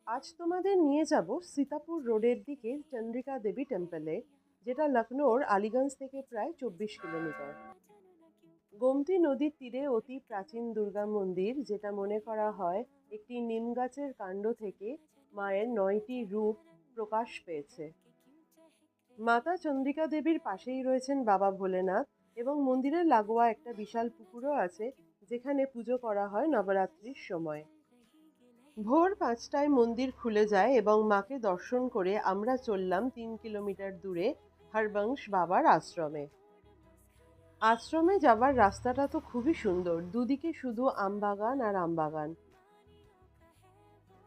আজ তোমাদের নিয়ে যাব সীতাপুর রোডের দিকে চন্দ্রিকা দেবী টেম্পলে, যেটা লখনৌর আলিগঞ্জ থেকে প্রায় 24 কিলোমিটার। গোমতী নদীর তীরে অতি প্রাচীন দুর্গা মন্দির, যেটা মনে করা হয় একটি নিম গাছের কাণ্ড থেকে মায়ের 9টি রূপ প্রকাশ পেয়েছে। মাতা চন্দ্রিকা দেবীর পাশেই রয়েছেন বাবা ভোলেনাথ, এবং মন্দিরের লাগোয়া একটা বিশাল পুকুরও আছে, যেখানে পুজো করা হয় নবরাত্রির সময়। ভোর 5টায় মন্দির খুলে যায় এবং মাকে দর্শন করে আমরা চললাম 3 কিলোমিটার দূরে হরবংশ বাবার আশ্রমে। আশ্রমে যাবার রাস্তাটা তো খুবই সুন্দর, দুদিকে শুধু আমবাগান আর আমবাগান।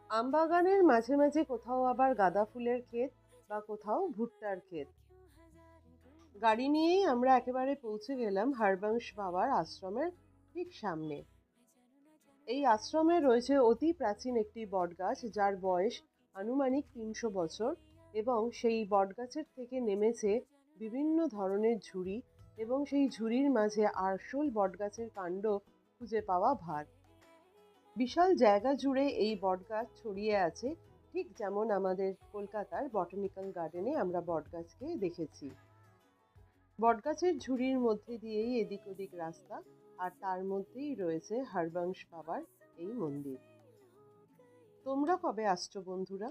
আমবাগানের মাঝে মাঝে কোথাও আবার গাঁদা ফুলের ক্ষেত বা কোথাও ভুট্টার ক্ষেত। গাড়ি নিয়েই আমরা একেবারে পৌঁছে গেলাম হরবংশ বাবার আশ্রমের ঠিক সামনে। এই আশ্রমে রয়েছে অতি প্রাচীন একটি বটগাছ, যার বয়স আনুমানিক 300 বছর, এবং সেই বটগাছের থেকে নেমেছে বিভিন্ন ধরনের ঝুড়ি, এবং সেই ঝুড়ির মাঝে আসল বটগাছের কাণ্ড খুঁজে পাওয়া ভার। বিশাল জায়গা জুড়ে এই বটগাছ ছড়িয়ে আছে, ঠিক যেমন আমাদের কলকাতার বটানিক্যাল গার্ডেনে আমরা বটগাছকে দেখেছি। বটগাছের ঝুড়ির মধ্যে দিয়েই এদিক ওদিক রাস্তা, আর তার মধ্যেই রয়েছে হরবংশ বাবার এই মন্দির। তোমরা কবে আসছো বন্ধুরা?